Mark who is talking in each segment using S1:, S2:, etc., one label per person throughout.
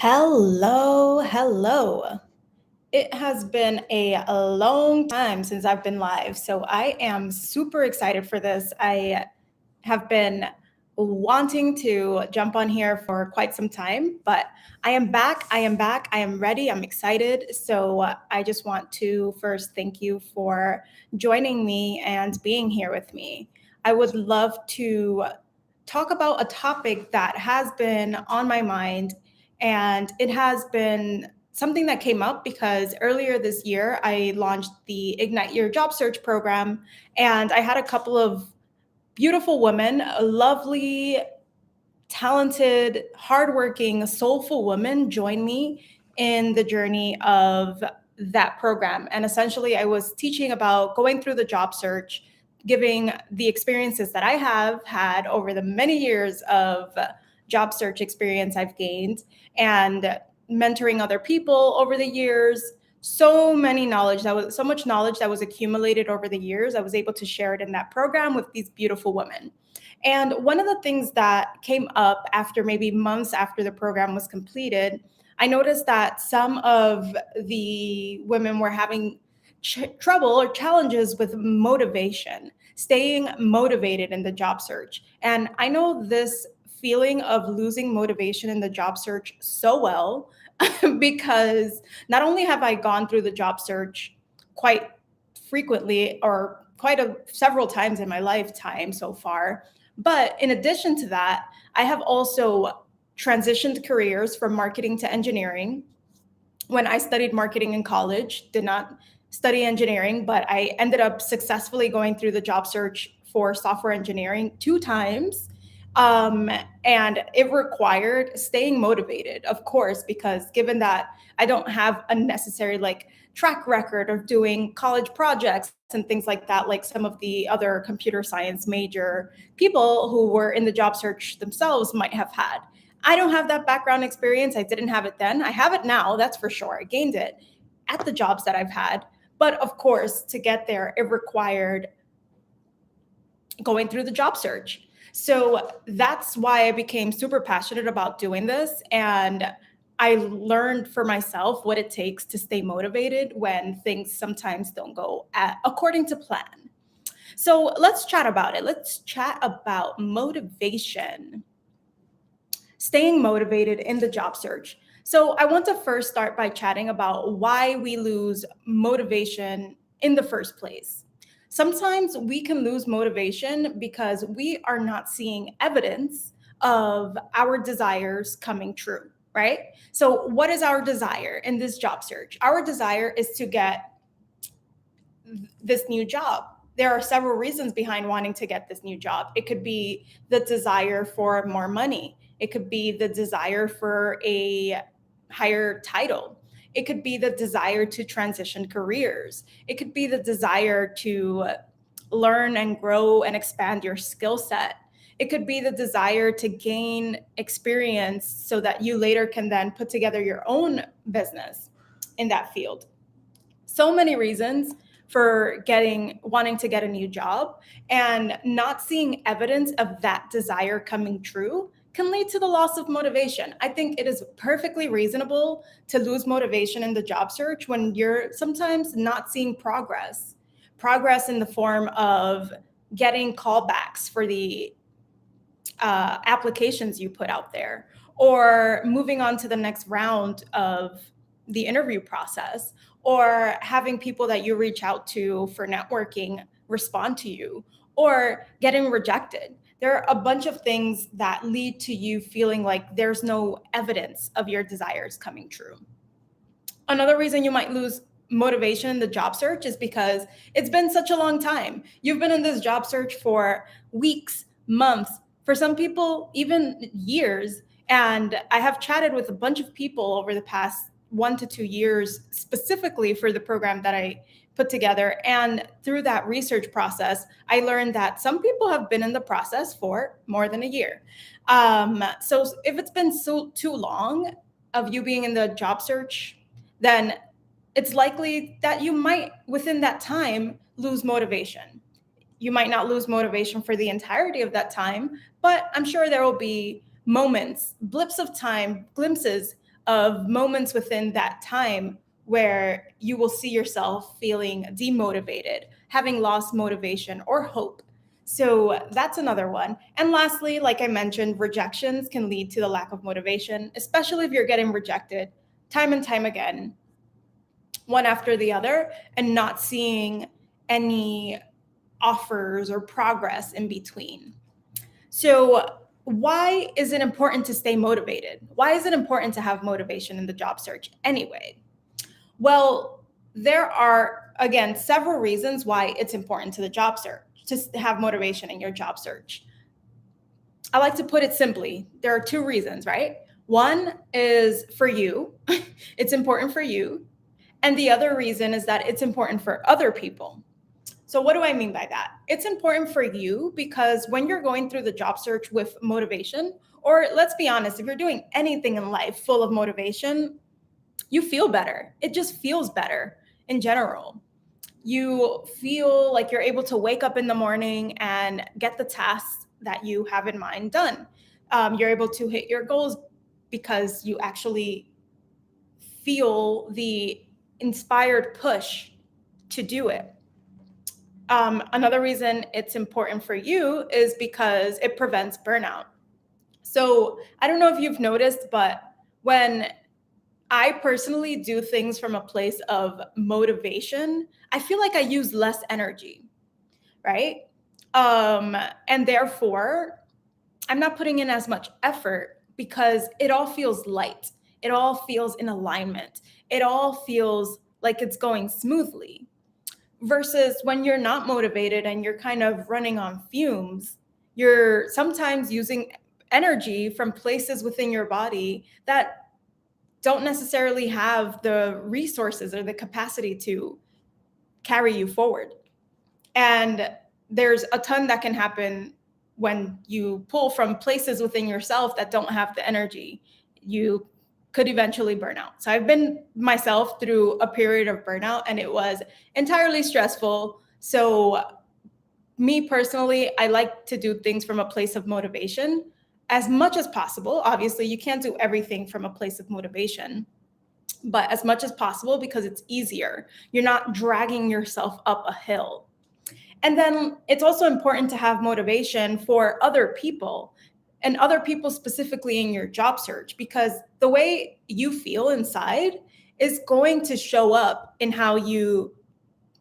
S1: Hello, hello. It has been a long time since I've been live, so I am super excited for this. I have been wanting to jump on here for quite some time, but I am back. I am back. I am ready. I'm excited. So I just want to first thank you for joining me and being here with me. I would love to talk about a topic that has been on my mind, and it has been something that came up because earlier this year I launched the Ignite Your Job Search program, and I had a couple of beautiful women, lovely, talented, hardworking, soulful women join me in the journey of that program. And essentially, I was teaching about going through the job search, giving the experiences that I have had over the many years of job search experience I've gained, and mentoring other people over the years. So much knowledge that was accumulated over the years. I was able to share it in that program with these beautiful women. And one of the things that came up after maybe months after the program was completed, I noticed that some of the women were having trouble or challenges with motivation, staying motivated in the job search. And I know this feeling of losing motivation in the job search so well because not only have I gone through the job search quite frequently or several times in my lifetime so far, but in addition to that, I have also transitioned careers from marketing to engineering. When I studied marketing in college, did not study engineering, but I ended up successfully going through the job search for software engineering two times. Um, and it required staying motivated, of course, because given that I don't have a necessary track record of doing college projects and things like that, like some of the other computer science major people who were in the job search themselves might have had. I don't have that background experience. I didn't have it then. I have it now, that's for sure. I gained it at the jobs that I've had. But of course, to get there, it required going through the job search. So that's why I became super passionate about doing this. And I learned for myself what it takes to stay motivated when things sometimes don't go according to plan. So let's chat about it. Let's chat about motivation, staying motivated in the job search. So, I want to first start by chatting about why we lose motivation in the first place. Sometimes we can lose motivation because we are not seeing evidence of our desires coming true, right? So, what is our desire in this job search? Our desire is to get this new job. There are several reasons behind wanting to get this new job. It could be the desire for more money. It could be the desire for a higher title. It could be the desire to transition careers. It could be the desire to learn and grow and expand your skill set. It could be the desire to gain experience so that you later can then put together your own business in that field. So many reasons for wanting to get a new job, and not seeing evidence of that desire coming true can lead to the loss of motivation. I think it is perfectly reasonable to lose motivation in the job search when you're sometimes not seeing progress in the form of getting callbacks for the applications you put out there, or moving on to the next round of the interview process, or having people that you reach out to for networking respond to you, or getting rejected. There are a bunch of things that lead to you feeling like there's no evidence of your desires coming true. Another reason you might lose motivation in the job search is because it's been such a long time. You've been in this job search for weeks, months, for some people, even years. And I have chatted with a bunch of people over the past 1 to 2 years, specifically for the program that I put together. And through that research process, I learned that some people have been in the process for more than a year. So if it's been too long of you being in the job search, then it's likely that you might, within that time, lose motivation. You might not lose motivation for the entirety of that time, but I'm sure there will be moments, blips of time, glimpses of moments within that time where you will see yourself feeling demotivated, having lost motivation or hope. So that's another one. And lastly, like I mentioned, rejections can lead to the lack of motivation, especially if you're getting rejected time and time again, one after the other, and not seeing any offers or progress in between. So, why is it important to stay motivated? Why is it important to have motivation in the job search anyway? Well, there are, again, several reasons why it's important to the job search to have motivation in your job search. I like to put it simply, there are two reasons, right? One is for you, it's important for you. And the other reason is that it's important for other people. So, what do I mean by that? It's important for you because when you're going through the job search with motivation, or let's be honest, if you're doing anything in life full of motivation, you feel better. It just feels better in general. You feel like you're able to wake up in the morning and get the tasks that you have in mind done. You're able to hit your goals because you actually feel the inspired push to do it. Another reason it's important for you is because it prevents burnout. So I don't know if you've noticed, but when I personally do things from a place of motivation, I feel like I use less energy, right? And therefore, I'm not putting in as much effort because it all feels light. It all feels in alignment. It all feels like it's going smoothly. Versus when you're not motivated and you're kind of running on fumes, you're sometimes using energy from places within your body that don't necessarily have the resources or the capacity to carry you forward. And there's a ton that can happen when you pull from places within yourself that don't have the energy. You could eventually burn out. So I've been myself through a period of burnout and it was entirely stressful. So me personally, I like to do things from a place of motivation as much as possible. Obviously, you can't do everything from a place of motivation, but as much as possible because it's easier. You're not dragging yourself up a hill. And then it's also important to have motivation for other people and other people specifically in your job search because the way you feel inside is going to show up in how you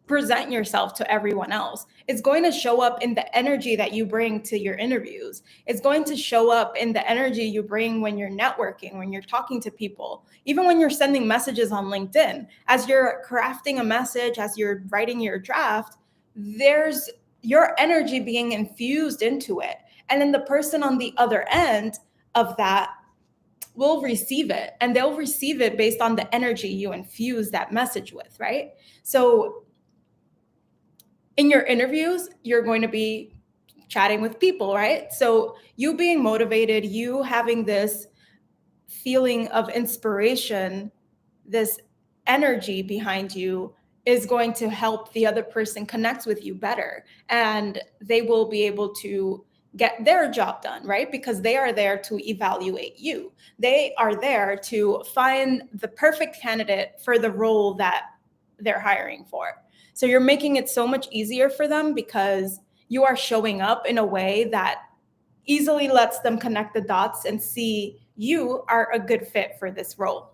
S1: present yourself to everyone else. It's going to show up in the energy that you bring to your interviews. It's going to show up in the energy you bring when you're networking, when you're talking to people, even when you're sending messages on LinkedIn. As you're crafting a message, as you're writing your draft, there's your energy being infused into it. And then the person on the other end of that will receive it, and they'll receive it based on the energy you infuse that message with, right? So in your interviews, you're going to be chatting with people, right? So you being motivated, you having this feeling of inspiration, this energy behind you is going to help the other person connect with you better. And they will be able to get their job done, right? Because they are there to evaluate you. They are there to find the perfect candidate for the role that they're hiring for. So you're making it so much easier for them because you are showing up in a way that easily lets them connect the dots and see you are a good fit for this role.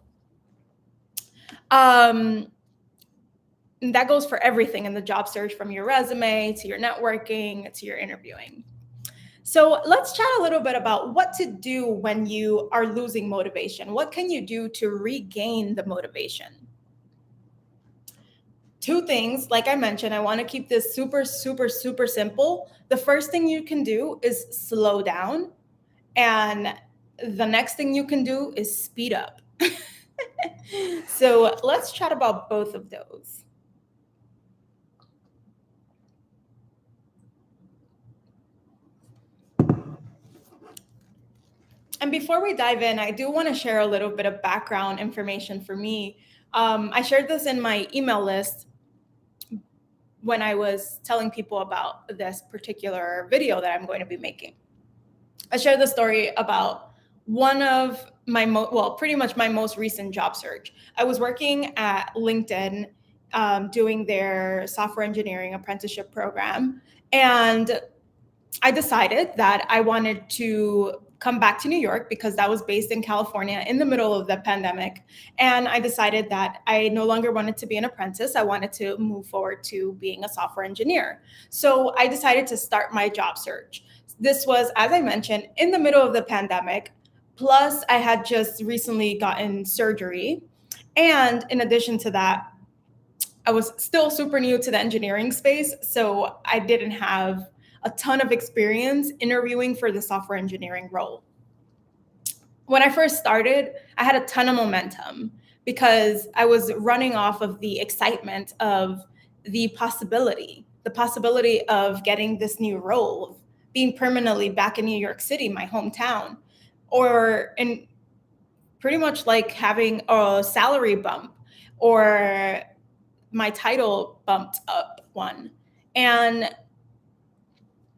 S1: And that goes for everything in the job search, from your resume to your networking to your interviewing. So let's chat a little bit about what to do when you are losing motivation. What can you do to regain the motivation? Two things, like I mentioned, I want to keep this super, super, super simple. The first thing you can do is slow down. And the next thing you can do is speed up. So let's chat about both of those. And before we dive in, I do want to share a little bit of background information for me. I shared this in my email list when I was telling people about this particular video that I'm going to be making. I shared the story about one of well, pretty much my most recent job search. I was working at LinkedIn, doing their software engineering apprenticeship program, and I decided that I wanted to come back to New York because that was based in California in the middle of the pandemic. And I decided that I no longer wanted to be an apprentice. I wanted to move forward to being a software engineer. So I decided to start my job search. This was, as I mentioned, in the middle of the pandemic. Plus, I had just recently gotten surgery. And in addition to that, I was still super new to the engineering space, so I didn't have a ton of experience interviewing for the software engineering role. When I first started, I had a ton of momentum because I was running off of the excitement of the possibility of getting this new role, being permanently back in New York City, my hometown, or in pretty much like having a salary bump or my title bumped up one. And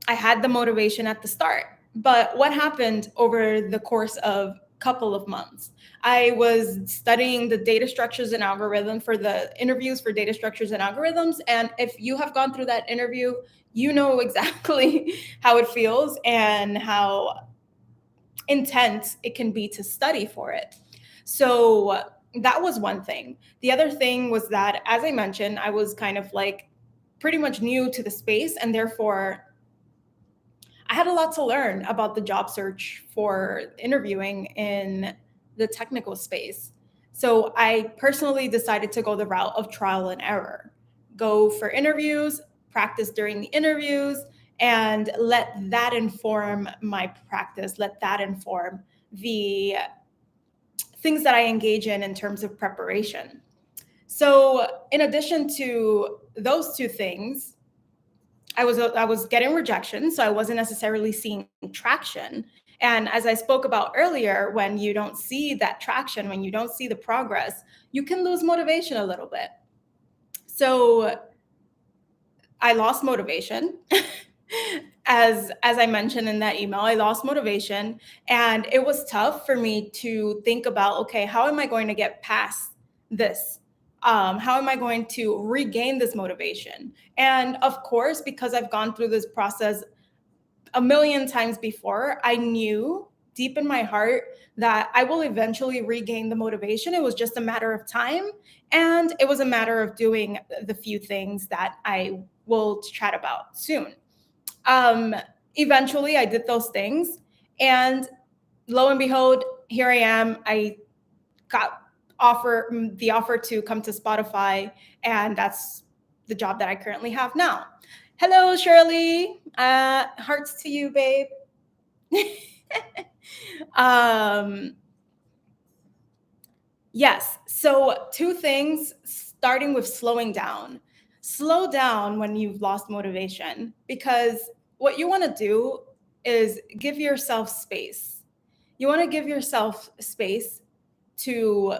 S1: I had the motivation at the start. But what happened over the course of a couple of months? I was studying the data structures and algorithm for the interviews for data structures and algorithms. And if you have gone through that interview, you know exactly how it feels and how intense it can be to study for it. So that was one thing. The other thing was that, as I mentioned, I was kind of like pretty much new to the space, and therefore I had a lot to learn about the job search for interviewing in the technical space. So I personally decided to go the route of trial and error, go for interviews, practice during the interviews, and let that inform my practice, let that inform the things that I engage in terms of preparation. So, in addition to those two things, I was getting rejection, so I wasn't necessarily seeing traction. And as I spoke about earlier, when you don't see that traction, when you don't see the progress, you can lose motivation a little bit. So I lost motivation. As I mentioned in that email, I lost motivation, and it was tough for me to think about, okay, how am I going to get past this? How am I going to regain this motivation? And of course, because I've gone through this process a million times before, I knew deep in my heart that I will eventually regain the motivation. It was just a matter of time. And it was a matter of doing the few things that I will chat about soon. Um, Eventually, I did those things. And lo and behold, here I am. I got the offer to come to Spotify, and that's the job that I currently have now. Hello, Shirley. Hearts to you, babe. um, yes. So, two things, starting with slowing down. Slow down when you've lost motivation, because what you want to do is give yourself space. You want to give yourself space to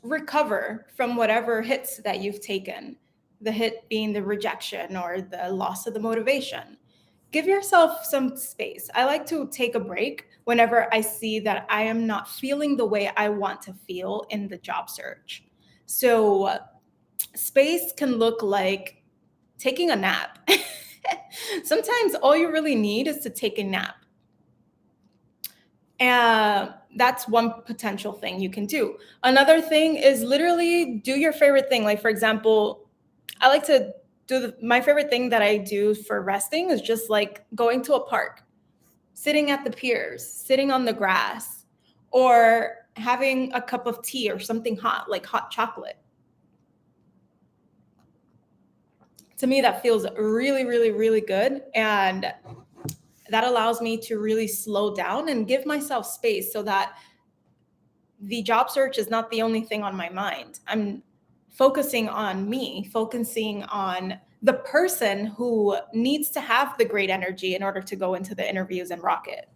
S1: recover from whatever hits that you've taken, the hit being the rejection or the loss of the motivation. Give yourself some space. I like to take a break whenever I see that I am not feeling the way I want to feel in the job search. So, space can look like taking a nap. Sometimes all you really need is to take a nap. And that's one potential thing you can do. Another thing is literally do your favorite thing. Like, for example, I like to my favorite thing that I do for resting is just like going to a park, sitting at the piers, sitting on the grass, or having a cup of tea or something hot, like hot chocolate. To me, that feels really, really, really good. And that allows me to really slow down and give myself space so that the job search is not the only thing on my mind. I'm focusing on me, focusing on the person who needs to have the great energy in order to go into the interviews and rock it.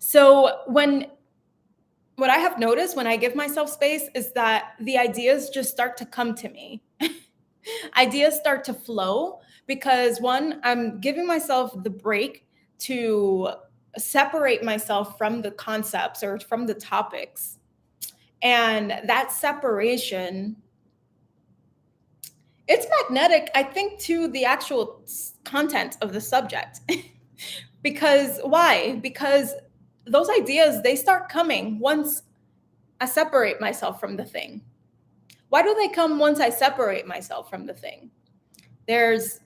S1: So what I have noticed when I give myself space is that the ideas just start to come to me. Ideas start to flow because one, I'm giving myself the break to separate myself from the concepts or from the topics. And that separation, it's magnetic, I think, to the actual content of the subject. Because why? Because those ideas, they start coming once I separate myself from the thing. Why do they come once I separate myself from the thing? There's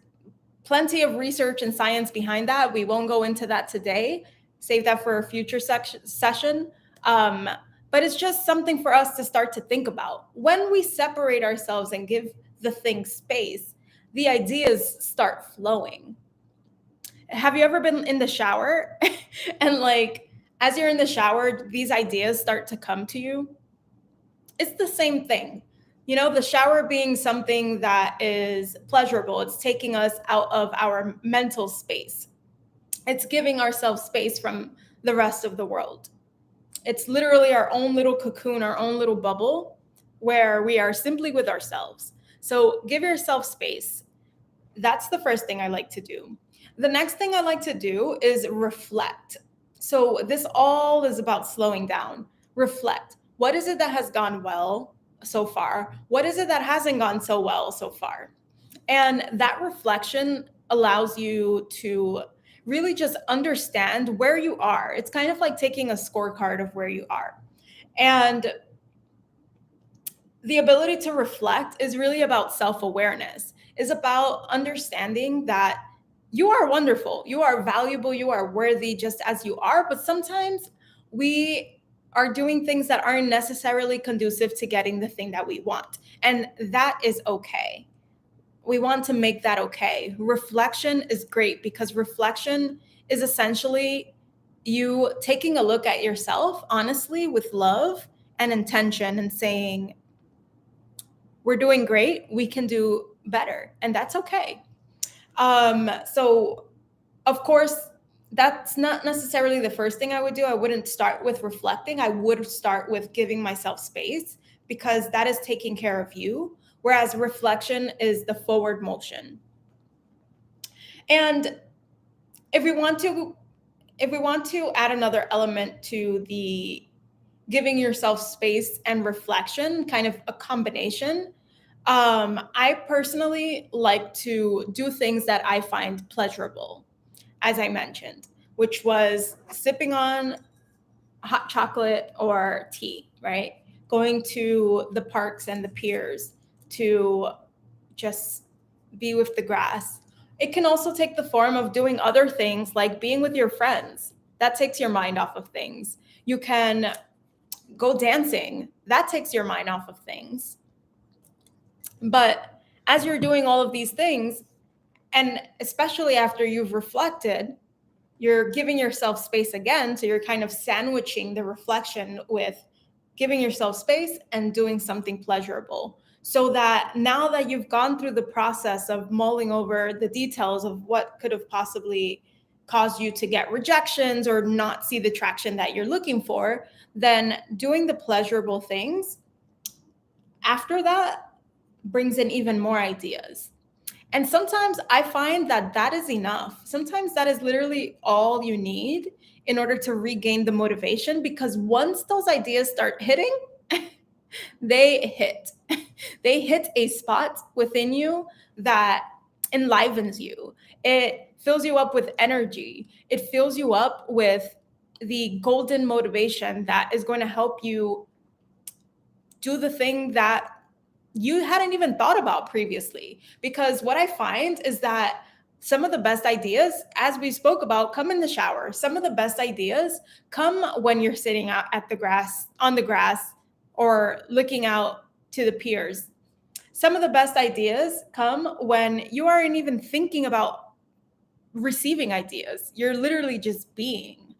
S1: plenty of research and science behind that. We won't go into that today. Save that for a future session. But it's just something for us to start to think about. When we separate ourselves and give the thing space, the ideas start flowing. Have you ever been in the shower and like as you're in the shower, these ideas start to come to you? It's the same thing. You know, the shower being something that is pleasurable, it's taking us out of our mental space. It's giving ourselves space from the rest of the world. It's literally our own little cocoon, our own little bubble where we are simply with ourselves. So give yourself space. That's the first thing I like to do. The next thing I like to do is reflect. So this all is about slowing down. Reflect. What is it that has gone well so far? What is it that hasn't gone so well so far? And that reflection allows you to really just understand where you are. It's kind of like taking a scorecard of where you are. And the ability to reflect is really about self-awareness, is about understanding that you are wonderful, you are valuable, you are worthy just as you are. But sometimes we are doing things that aren't necessarily conducive to getting the thing that we want. And that is okay. We want to make that okay. Reflection is great because reflection is essentially you taking a look at yourself honestly with love and intention and saying, we're doing great, we can do better, and that's okay. So of course, that's not necessarily the first thing I would do. I wouldn't start with reflecting. I would start with giving myself space because that is taking care of you, whereas reflection is the forward motion. And if we want to add another element to the giving yourself space and reflection, kind of a combination. I personally like to do things that I find pleasurable, as I mentioned, which was sipping on hot chocolate or tea, right? Going to the parks and the piers to just be with the grass. It can also take the form of doing other things like being with your friends. That takes your mind off of things. You can go dancing. That takes your mind off of things. But as you're doing all of these things, and especially after you've reflected, you're giving yourself space again. So you're kind of sandwiching the reflection with giving yourself space and doing something pleasurable. So that now that you've gone through the process of mulling over the details of what could have possibly caused you to get rejections or not see the traction that you're looking for, then doing the pleasurable things after that brings in even more ideas. And sometimes I find that that is enough. Sometimes that is literally all you need in order to regain the motivation, because once those ideas start hitting, they hit. They hit a spot within you that enlivens you. It fills you up with energy. It fills you up with the golden motivation that is going to help you do the thing that you hadn't even thought about previously. Because what I find is that some of the best ideas, as we spoke about, come in the shower. Some of the best ideas come when you're sitting out at the grass, on the grass, or looking out to the piers. Some of the best ideas come when you aren't even thinking about receiving ideas. You're literally just being.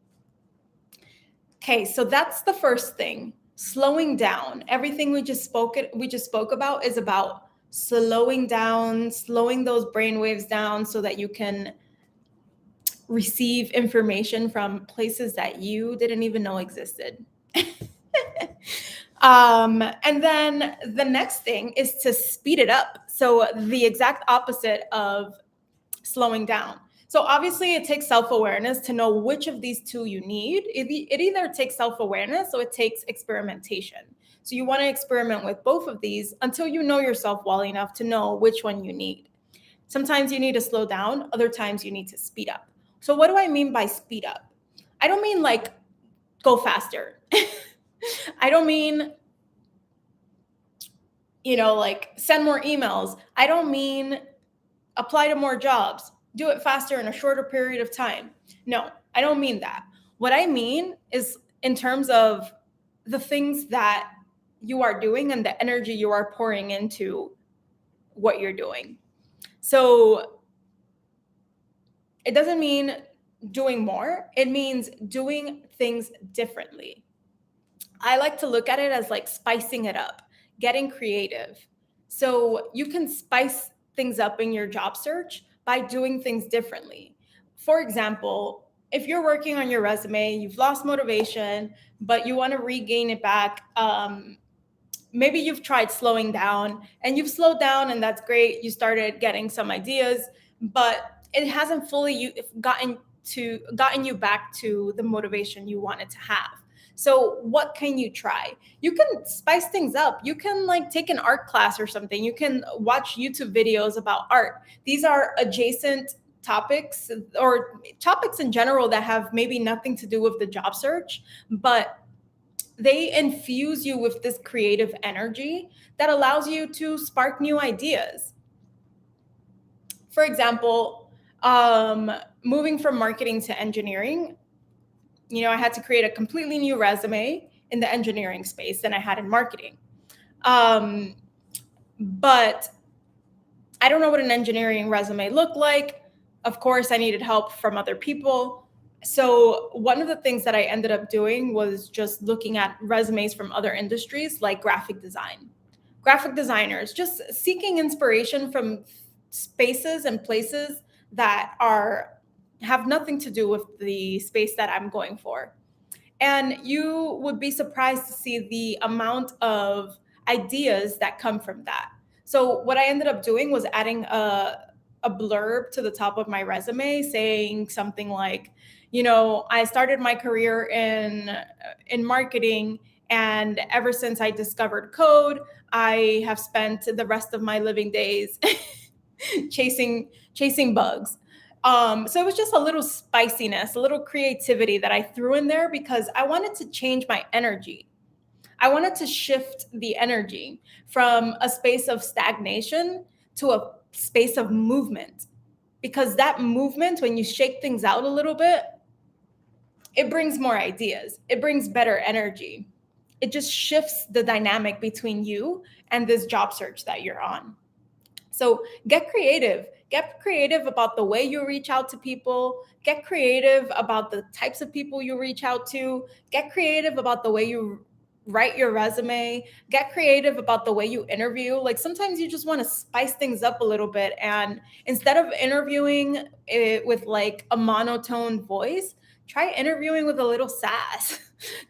S1: Okay, so that's the first thing. Slowing down. Everything we just spoke about is about slowing down, slowing those brain waves down so that you can receive information from places that you didn't even know existed. And then the next thing is to speed it up. So the exact opposite of slowing down. So obviously it takes self-awareness to know which of these two you need. It either takes self-awareness or it takes experimentation. So you want to experiment with both of these until you know yourself well enough to know which one you need. Sometimes you need to slow down, other times you need to speed up. So what do I mean by speed up? I don't mean like go faster. I don't mean, like send more emails. I don't mean apply to more jobs, do it faster in a shorter period of time. No, I don't mean that. What I mean is in terms of the things that you are doing and the energy you are pouring into what you're doing. So it doesn't mean doing more, it means doing things differently. I like to look at it as like spicing it up, getting creative. So you can spice things up in your job search by doing things differently. For example, if you're working on your resume, you've lost motivation, but you want to regain it back. Maybe you've tried slowing down and you've slowed down, and that's great. You started getting some ideas, but it hasn't fully gotten you back to the motivation you wanted to have. So what can you try? You can spice things up. You can like take an art class or something. You can watch YouTube videos about art. These are adjacent topics or topics in general that have maybe nothing to do with the job search, but they infuse you with this creative energy that allows you to spark new ideas. For example, moving from marketing to engineering, I had to create a completely new resume in the engineering space than I had in marketing. But I don't know what an engineering resume looked like. Of course, I needed help from other people. So one of the things that I ended up doing was just looking at resumes from other industries like graphic design. Graphic designers, just seeking inspiration from spaces and places that have nothing to do with the space that I'm going for. And you would be surprised to see the amount of ideas that come from that. So what I ended up doing was adding a blurb to the top of my resume saying something like, I started my career in marketing, and ever since I discovered code, I have spent the rest of my living days chasing bugs. So it was just a little spiciness, a little creativity that I threw in there because I wanted to change my energy. I wanted to shift the energy from a space of stagnation to a space of movement. Because that movement, when you shake things out a little bit, it brings more ideas, it brings better energy. It just shifts the dynamic between you and this job search that you're on. So get creative. Get creative about the way you reach out to people. Get creative about the types of people you reach out to. Get creative about the way you write your resume. Get creative about the way you interview. Like sometimes you just want to spice things up a little bit. And instead of interviewing it with like a monotone voice, try interviewing with a little sass.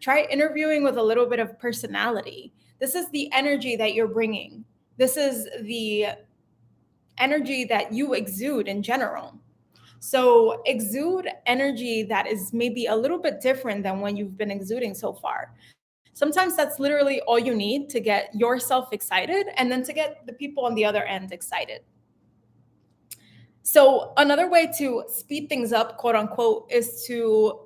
S1: Try interviewing with a little bit of personality. This is the energy that you're bringing. This is the energy that you exude in general. So exude energy that is maybe a little bit different than when you've been exuding so far. Sometimes that's literally all you need to get yourself excited and then to get the people on the other end excited. So another way to speed things up, quote unquote, is to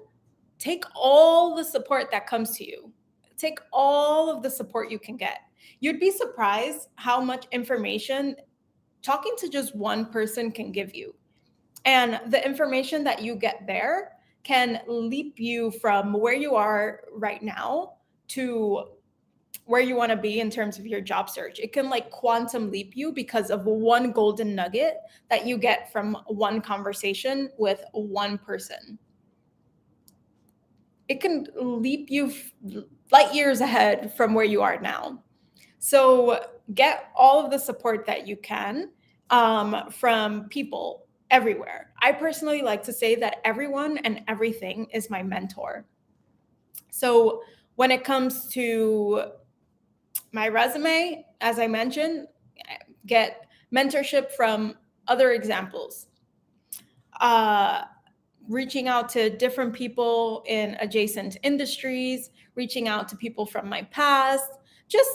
S1: take all the support that comes to you. Take all of the support you can get. You'd be surprised how much information talking to just one person can give you. And the information that you get there can leap you from where you are right now to where you want to be in terms of your job search. It can like quantum leap you because of one golden nugget that you get from one conversation with one person. It can leap you light years ahead from where you are now. So get all of the support that you can from people everywhere. I personally like to say that everyone and everything is my mentor. So when it comes to my resume, as I mentioned, get mentorship from other examples. uh, reaching out to different people in adjacent industries, reaching out to people from my past, just,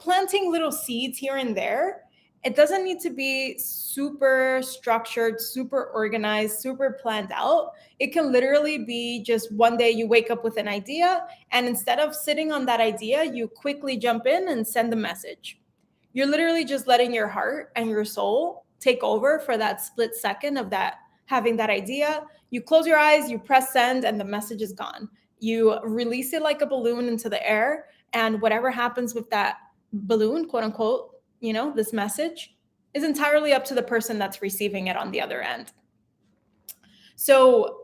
S1: planting little seeds here and there. It doesn't need to be super structured, super organized, super planned out. It can literally be just one day you wake up with an idea, and instead of sitting on that idea, you quickly jump in and send a message. You're literally just letting your heart and your soul take over for that split second of that having that idea. You close your eyes, you press send, and the message is gone. You release it like a balloon into the air, and whatever happens with that balloon, quote unquote, this message is entirely up to the person that's receiving it on the other end. So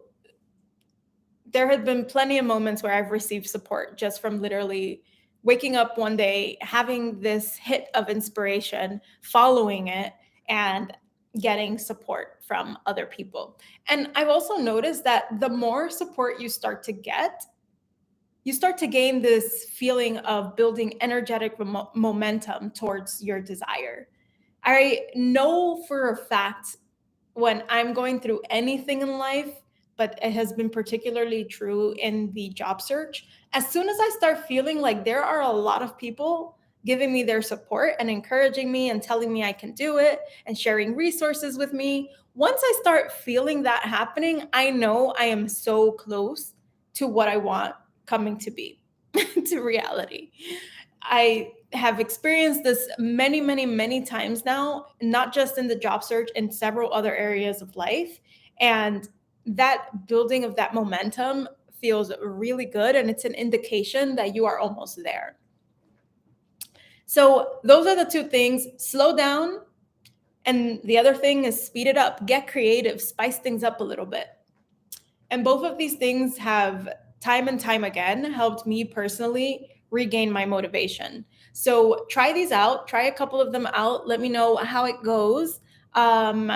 S1: there have been plenty of moments where I've received support just from literally waking up one day, having this hit of inspiration, following it, and getting support from other people. And I've also noticed that the more support you start to get, you start to gain this feeling of building energetic momentum towards your desire. I know for a fact when I'm going through anything in life, but it has been particularly true in the job search, as soon as I start feeling like there are a lot of people giving me their support and encouraging me and telling me I can do it and sharing resources with me, once I start feeling that happening, I know I am so close to what I want coming to be, to reality. I have experienced this many, many, many times now, not just in the job search, in several other areas of life. And that building of that momentum feels really good. And it's an indication that you are almost there. So, those are the two things: slow down. And the other thing is speed it up, get creative, spice things up a little bit. And both of these things have time and time again helped me personally regain my motivation. So try these out, try a couple of them out. Let me know how it goes. Um,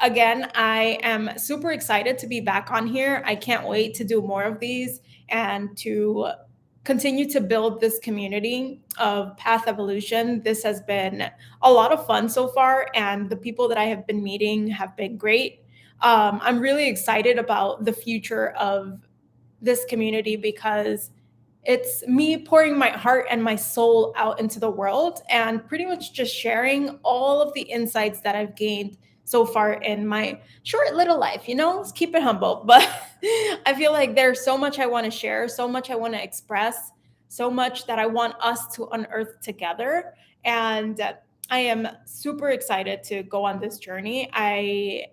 S1: Again, I am super excited to be back on here. I can't wait to do more of these and to continue to build this community of Path Evolution. This has been a lot of fun so far, and the people that I have been meeting have been great. I'm really excited about the future of this community because it's me pouring my heart and my soul out into the world and pretty much just sharing all of the insights that I've gained so far in my short little life. Let's keep it humble. But I feel like there's so much I want to share, so much I want to express, so much that I want us to unearth together. And I am super excited to go on this journey. I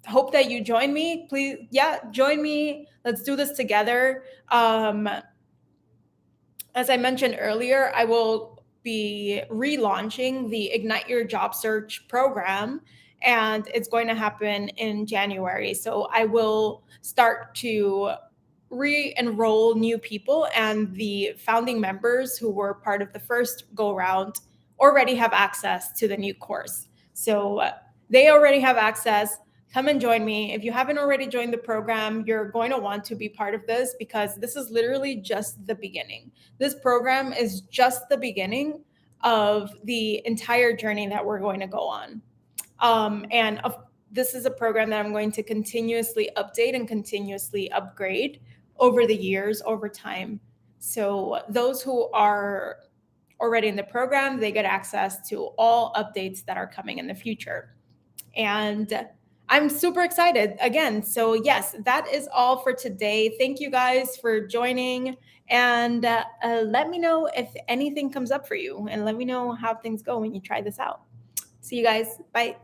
S1: hope that you join me. Please, yeah, join me. Let's do this together. As I mentioned earlier, I will be relaunching the Ignite Your Job Search program, and it's going to happen in January. So I will start to re-enroll new people, and the founding members who were part of the first go round already have access to the new course. So they already have access. Come and join me. If you haven't already joined the program, you're going to want to be part of this because this is literally just the beginning. This program is just the beginning of the entire journey that we're going to go on. This is a program that I'm going to continuously update and continuously upgrade over the years, over time. So those who are already in the program, they get access to all updates that are coming in the future. And I'm super excited again. So yes, that is all for today. Thank you guys for joining. And let me know if anything comes up for you, and let me know how things go when you try this out. See you guys. Bye.